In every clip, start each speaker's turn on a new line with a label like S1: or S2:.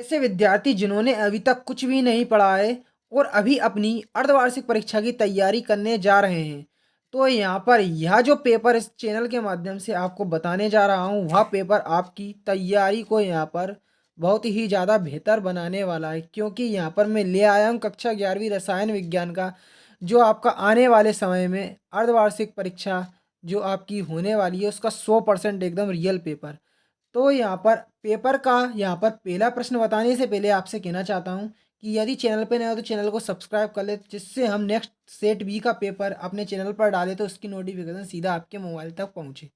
S1: ऐसे विद्यार्थी जिन्होंने अभी तक कुछ भी नहीं पढ़ा है और अभी अपनी अर्धवार्षिक परीक्षा की तैयारी करने जा रहे हैं, तो यहाँ पर यह जो पेपर इस चैनल के माध्यम से आपको बताने जा रहा हूँ, वह पेपर आपकी तैयारी को यहाँ पर बहुत ही ज़्यादा बेहतर बनाने वाला है। क्योंकि यहाँ पर मैं ले आया हूँ कक्षा 11वीं रसायन विज्ञान का, जो आपका आने वाले समय में अर्धवार्षिक परीक्षा जो आपकी होने वाली है, उसका 100% एकदम रियल पेपर। तो यहाँ पर पेपर का यहाँ पर पहला प्रश्न बताने से पहले आपसे कहना चाहता हूँ कि यदि चैनल पे नए हो तो चैनल को सब्सक्राइब कर ले, जिससे हम नेक्स्ट सेट बी का पेपर अपने चैनल पर डालें तो उसकी नोटिफिकेशन सीधा आपके मोबाइल तक पहुँचे।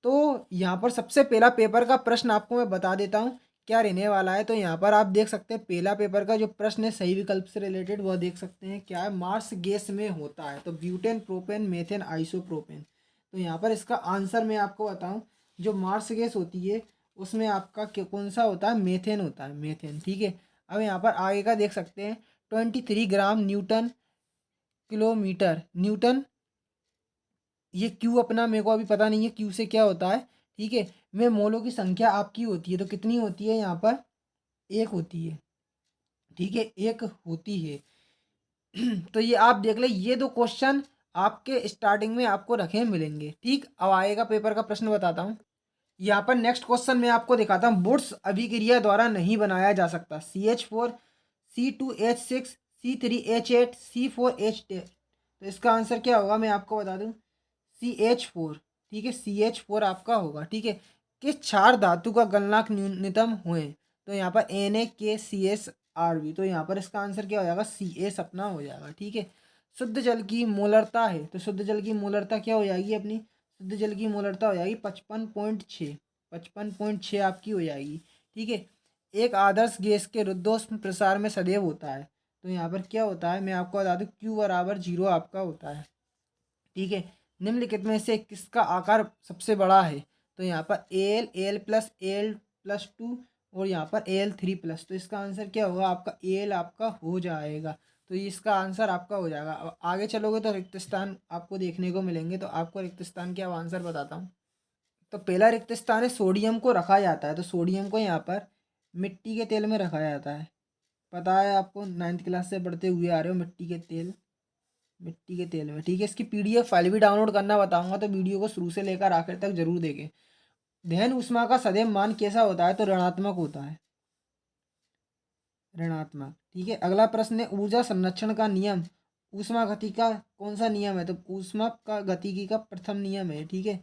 S1: तो यहाँ पर सबसे पहला पेपर का प्रश्न आपको मैं बता देता हूँ क्या रहने वाला है। तो यहाँ पर आप देख सकते हैं पहला पेपर का जो प्रश्न है सही विकल्प से रिलेटेड, वह देख सकते हैं क्या है, मार्स गैस में होता है तो ब्यूटेन, प्रोपेन, मेथेन, आइसोप्रोपेन। तो यहाँ पर इसका आंसर मैं आपको बताऊँ, जो मार्स गैस होती है उसमें आपका कौन सा होता है, मेथेन होता है, मेथेन। ठीक है। अब यहाँ पर आगे का देख सकते हैं 23 ग्राम न्यूटन किलोमीटर न्यूटन, ये क्यू अपना मेरे को अभी पता नहीं है क्यू से क्या होता है। ठीक है। में मोलों की संख्या आपकी होती है तो कितनी होती है, यहाँ पर एक होती है। ठीक है, एक होती है। तो ये आप देख ले, ये दो क्वेश्चन आपके स्टार्टिंग में आपको रखे मिलेंगे। ठीक, अब आएगा पेपर का प्रश्न बताता हूँ। यहाँ पर नेक्स्ट क्वेश्चन मैं आपको दिखाता हूँ, वुड्स अभिक्रिया द्वारा नहीं बनाया जा सकता, CH4, C2H6, C3H8, C4H10। तो इसका आंसर क्या होगा मैं आपको बता दूँ, CH4। ठीक है, CH4 आपका होगा। ठीक है। किस क्षार धातु का गलनांक न्यूनतम हुए, तो यहाँ पर NaKCSRB। तो यहाँ पर इसका आंसर क्या हो जाएगा, CS अपना हो जाएगा। ठीक है। शुद्ध जल की मोलरता है, तो शुद्ध जल की मोलरता क्या हो जाएगी अपनी, शुद्ध जल की मोलरता हो जाएगी 55.6, 55.6 आपकी हो जाएगी। ठीक है। एक आदर्श गैस के रुद्धोष्म प्रसार में सदैव होता है, तो यहाँ पर क्या होता है मैं आपको बता दूँ, Q बराबर 0 आपका होता है। ठीक है। निम्नलिखित में से किसका आकार सबसे बड़ा है, तो यहाँ पर Al+Al+Al+2 और यहाँ पर Al3+। तो इसका आंसर क्या होगा आपका, Al आपका हो जाएगा। तो ये इसका आंसर आपका हो जाएगा। अब आगे चलोगे तो रिक्त स्थान आपको देखने को मिलेंगे, तो आपको रिक्त स्थान के अब आंसर बताता हूँ। तो पहला रिक्त स्थान है सोडियम को रखा जाता है, तो सोडियम को यहाँ पर मिट्टी के तेल में रखा जाता है। पता है आपको, 9th क्लास से पढ़ते हुए आ रहे हो, मिट्टी के तेल, मिट्टी के तेल में। ठीक है। इसकी PDF फाइल भी डाउनलोड करना बताऊंगा, तो वीडियो को शुरू से लेकर आखिर तक जरूर देखें। दहन ऊष्मा का सदैव मान कैसा होता है, तो ऋणात्मक होता है, ऋणात्मक। ठीक है। अगला प्रश्न है ऊर्जा संरक्षण का नियम ऊष्मा गति का कौन सा नियम है, तो ऊष्मा का गतिकी का प्रथम नियम है। ठीक है।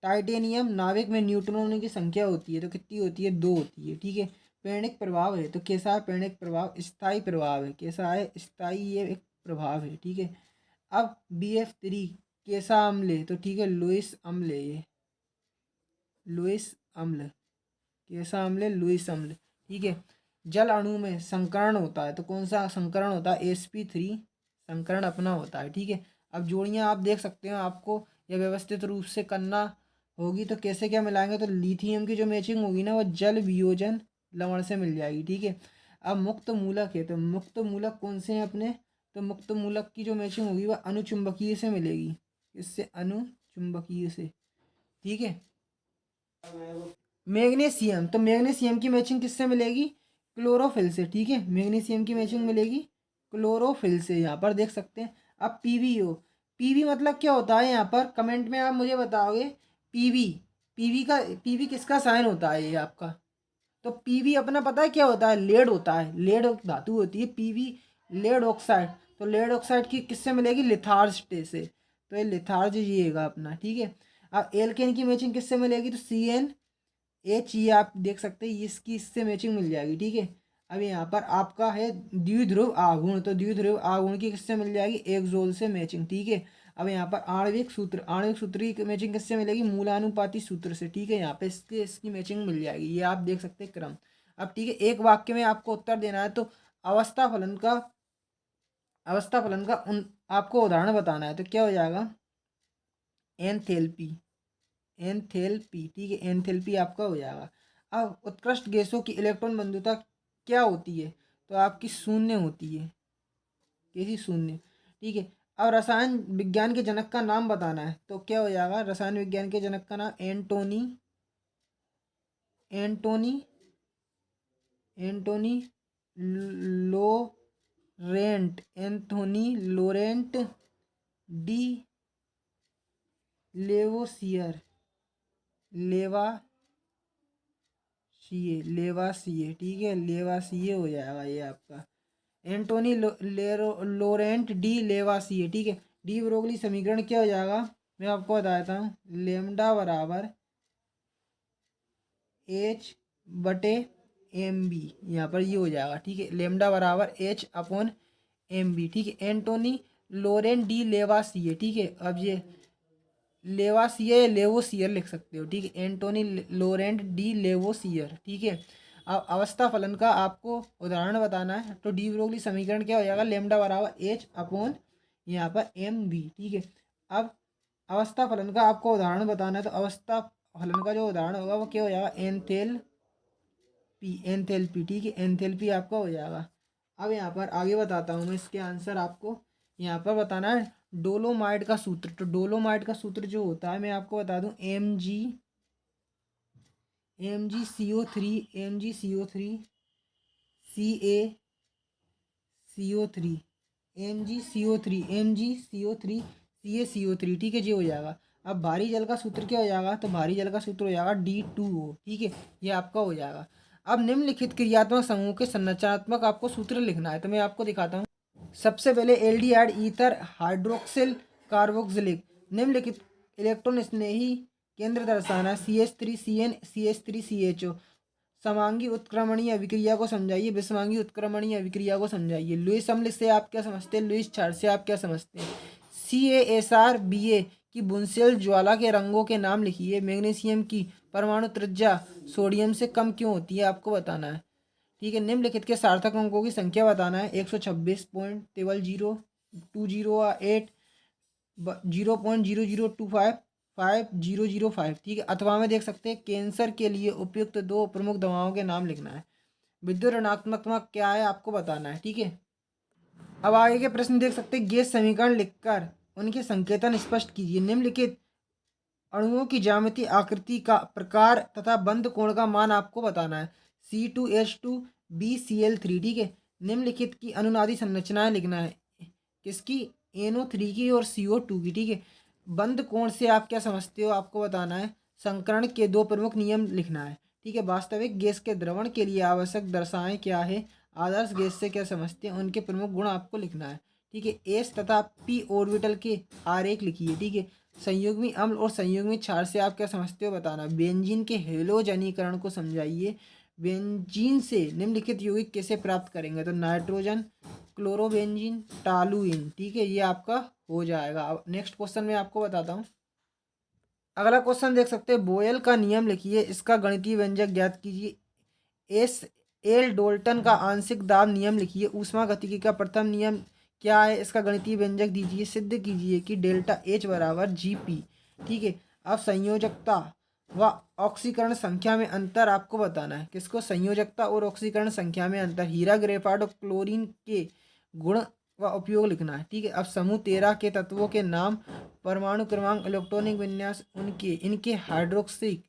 S1: टाइटेनियम नाभिक में न्यूट्रॉनों की संख्या होती है, तो कितनी होती है, 2 होती है। ठीक है। पेरणिक प्रभाव है, तो कैसा है पेरणिक प्रभाव, स्थायी प्रभाव है, कैसा है, स्थायी ये एक प्रभाव है। ठीक है। अब BF3 कैसा अम्ल है, तो ठीक है लुईस अम्ल है, ये लुईस अम्ल, कैसा अम्ल है, लुईस अम्ल। ठीक है। जल अणु में संकरण होता है, तो कौन सा संकरण होता है, sp3 संकरण अपना होता है। ठीक है। अब जोड़ियाँ आप देख सकते हो, आपको यह व्यवस्थित रूप से करना होगी, तो कैसे क्या मिलाएंगे, तो लिथियम की जो मैचिंग होगी ना, वो जल वियोजन लवण से मिल जाएगी। ठीक है। अब मुक्त मूलक है, तो मुक्त मूलक कौन से हैं अपने, तो मुक्त मूलक की जो मैचिंग होगी वह अनुचुंबकीय से मिलेगी, इससे अनुचुंबकीय से। ठीक है। मैग्नीशियम, तो मैग्नीशियम की मैचिंग किससे मिलेगी, क्लोरोफिल से। ठीक है। मैग्नीशियम की मैचिंग मिलेगी क्लोरोफिल से, यहाँ पर देख सकते हैं। अब PbO, पीवी मतलब क्या होता है, यहाँ पर कमेंट में आप मुझे बताओगे। पीवी, पीवी किसका साइन होता है ये आपका, तो पीवी अपना पता है क्या होता है, लेड होता है, लेड धातु होती है PV, लेड ऑक्साइड। तो लेड ऑक्साइड की किससे मिलेगी, लिथार्ज से, तो ये लिथार्ज जिएगा अपना। ठीक है। अब एल्केन की मैचिंग किससे मिलेगी, तो CnH, ये आप देख सकते हैं इसकी इससे मैचिंग मिल जाएगी। ठीक है। अब यहाँ पर आपका है द्विध्रुव आघूर्ण, तो द्विध्रुव आघूर्ण की किससे मिल जाएगी, एक्सोल से मैचिंग। ठीक है। अब यहाँ पर आणविक सूत्र की मैचिंग किससे मिलेगी, मूलानुपाती सूत्र से। ठीक है। यहाँ पे इसकी मैचिंग मिल जाएगी, ये आप देख सकते हैं क्रम। अब ठीक है, एक वाक्य में आपको उत्तर देना है, तो अवस्था फलन का उन आपको उदाहरण बताना है, तो क्या हो जाएगा, एंथैल्पी, एंथैल्पी। ठीक है। एंथैल्पी आपका हो जाएगा। अब उत्कृष्ट गैसों की इलेक्ट्रॉन बंधुता क्या होती है, तो आपकी शून्य होती है, कैसी, शून्य। ठीक है। अब रसायन विज्ञान के जनक का नाम बताना है, तो क्या हो जाएगा, रसायन विज्ञान के जनक का नाम एंटोनी, एंटोनी एंटोनी लोरेंट डी लेवोसियर लेवासिए, ठीक है, लेवासिए हो जाएगा ये आपका। एंटोनी लोरेंट डी लेवासिए, ठीक है। डी ब्रोगली समीकरण क्या हो जाएगा, मैं आपको बता देता हूँ। लेमडा बराबर एच बटे एम बी, यहाँ पर ये हो जाएगा, ठीक है। लेमडा बराबर एच अपॉन एम बी, ठीक है। एंटोनी लोरेंट डी लेवासिए, ठीक है। अब ये लेवासियर लेवोसियर लिख सकते हो, ठीक है। एंटोनी लोरेंट डी लेवोसियर, ठीक है। अब अवस्था फलन का आपको उदाहरण बताना है, तो डी ब्रोगली समीकरण क्या हो जाएगा, लेमडा बराबर एच अपॉन यहाँ पर एम बी, ठीक है। अब अवस्था फलन का आपको उदाहरण बताना है, तो अवस्था फलन का जो उदाहरण होगा वो क्या हो जाएगा, एंथैल्पी, ठीक है। एंथैल्पी आपका हो जाएगा। अब यहाँ पर आगे बताता हूँ मैं इसके आंसर आपको। यहाँ पर बताना है डोलोमाइट का सूत्र, तो डोलोमाइट का सूत्र जो होता है मैं आपको बता दूं, एम जी सी ओ थ्री सी ए सी ओ थ्री, ठीक है जी, हो जाएगा। अब भारी जल का सूत्र क्या हो जाएगा, तो भारी जल का सूत्र हो जाएगा D2O, ठीक है, ये आपका हो जाएगा। अब निम्नलिखित क्रियात्मक समूह के संरचनात्मक आपको सूत्र लिखना है, तो मैं आपको दिखाता हूँ। सबसे पहले एल्डिहाइड ईथर हाइड्रोक्सिल कार्बोक्सिलिक, निम्नलिखित इलेक्ट्रॉन स्नेही केंद्र दर्शाना, CH3CN CH3CHO। समांगी उत्क्रमणीय अभिक्रिया को समझाइए, विषमांगी उत्क्रमणीय अभिक्रिया को समझाइए। लुईस अम्ल से आप क्या समझते हैं, लुईस क्षार से आप क्या समझते हैं। CaSrBa की बुनसेल ज्वाला के रंगों के नाम लिखिए। मैग्नीशियम की परमाणु त्रिज्या सोडियम से कम क्यों होती है, आपको बताना है, ठीक है। निम्नलिखित के सार्थक अंकों की संख्या बताना है, 126.002008 0.0025 5005, ठीक है। अथवा में देख सकते हैं कैंसर के लिए उपयुक्त 2 प्रमुख दवाओं के नाम लिखना है। विद्युत ऋणात्मक क्या है आपको बताना है, ठीक है। अब आगे के प्रश्न देख सकते हैं, गैस समीकरण लिखकर उनके संकेतन स्पष्ट कीजिए। निम्नलिखित अणुओं की ज्यामिति, आकृति का प्रकार तथा बंध कोण का मान आपको बताना है। C2H2BCl3, ठीक है। निम्नलिखित की अनुनादी संरचनाएं लिखना है, किसकी, NO3 की और CO2 की, ठीक है। बंध कोण से आप क्या समझते हो, आपको बताना है। संकरण के 2 प्रमुख नियम लिखना है, ठीक है। वास्तविक गैस के द्रवण के लिए आवश्यक दर्शाएं क्या है, आदर्श गैस से क्या समझते हैं, उनके प्रमुख गुण आपको लिखना है, ठीक है। एस तथा पी ऑर्बिटल के आरेख लिखिए, ठीक है। संयुग्मी अम्ल और संयुग्मी क्षार से आप क्या समझते हो बताना। बेंजीन के हेलोजनीकरण को समझाइए। बेंजीन से निम्नलिखित यौगिक कैसे प्राप्त करेंगे, तो नाइट्रोजन, क्लोरोबेंजीन, टालुइन, ठीक है, ये आपका हो जाएगा। अब नेक्स्ट क्वेश्चन मैं आपको बताता हूँ। अगला क्वेश्चन देख सकते हैं, बोयल का नियम लिखिए, इसका गणितीय व्यंजक ज्ञात कीजिए। एस एल डोल्टन का आंशिक दाब नियम लिखिए। ऊष्मा गतिकी का प्रथम नियम क्या है, इसका गणितीय व्यंजक दीजिए। सिद्ध कीजिए कि डेल्टा H बराबर GP, ठीक है। अब संयोजकता व ऑक्सीकरण संख्या में अंतर आपको बताना है, किसको, संयोजकता और ऑक्सीकरण संख्या में अंतर। हीरा, ग्रेफाइट और क्लोरीन के गुण व उपयोग लिखना है, ठीक है। अब समूह 13 के तत्वों के नाम, परमाणु क्रमांक, इलेक्ट्रॉनिक विन्यास, इनके हाइड्रोक्सिक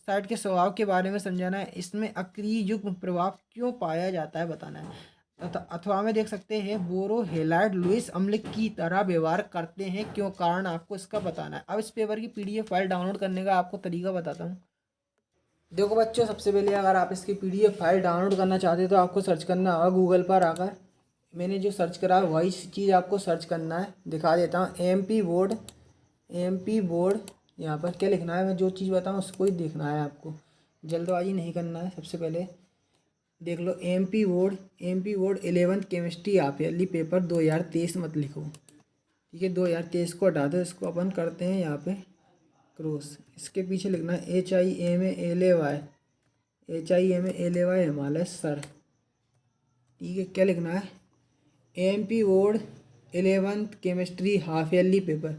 S1: साइड के स्वभाव के बारे में समझाना है। इसमें अक्रिय युग्म प्रभाव क्यों पाया जाता है बताना है। अथवा में देख सकते हैं, बोरो हेलाइड लुईस अम्ल की तरह व्यवहार करते हैं, क्यों, कारण आपको इसका बताना है। अब इस पेपर की PDF फाइल डाउनलोड करने का आपको तरीका बताता हूँ। देखो बच्चों, सबसे पहले अगर आप इसकी PDF फाइल डाउनलोड करना चाहते हो तो आपको सर्च करना होगा गूगल पर आकर। मैंने जो सर्च करा है वही चीज़ आपको सर्च करना है, दिखा देता हूँ। MP बोर्ड यहाँ पर क्या लिखना है, मैं जो चीज़ बताऊँ उसको ही देखना है आपको, जल्दबाजी नहीं करना है। सबसे पहले देख लो, MP board 11th chemistry half yearly paper 2023 मत लिखो, ठीक है। 2023 को हटा दो, इसको अपन करते हैं यहाँ पे क्रॉस। इसके पीछे लिखना है HIMALAY हिमालय सर, ठीक है। क्या लिखना है, MP board 11th chemistry half yearly paper,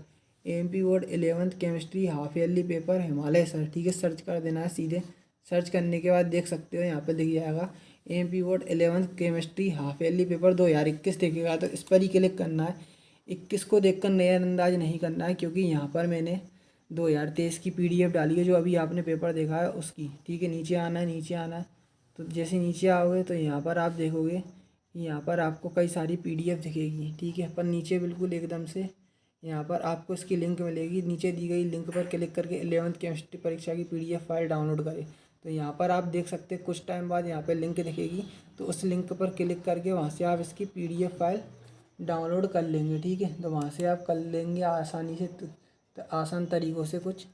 S1: MP board 11th chemistry half yearly paper Himalaya sir, ठीक है। सर्च कर देना है सीधे। सर्च करने के बाद देख सकते हो यहाँ पे दिख जाएगा MP board 11th chemistry half yearly paper 2021 दिखेगा, तो इस पर ही क्लिक करना है। 21 को देखकर नज़रअंदाज नहीं करना है, क्योंकि यहाँ पर मैंने 2023 की PDF डाली है, जो अभी आपने पेपर देखा है उसकी, ठीक है। नीचे आना है, तो जैसे नीचे आओगे तो यहाँ पर आप देखोगे कि यहाँ पर आपको कई सारी PDF दिखेगी, ठीक है। पर नीचे बिल्कुल एकदम से यहाँ पर आपको इसकी लिंक मिलेगी, नीचे दी गई लिंक पर क्लिक करके 11वीं केमिस्ट्री परीक्षा की PDF फाइल डाउनलोड करें। तो यहाँ पर आप देख सकते हैं कुछ टाइम बाद यहाँ पर लिंक दिखेगी, तो उस लिंक पर क्लिक करके वहाँ से आप इसकी PDF फाइल डाउनलोड कर लेंगे, ठीक है। तो वहाँ से आप कर लेंगे आसानी से, तो आसान तरीक़ों से कुछ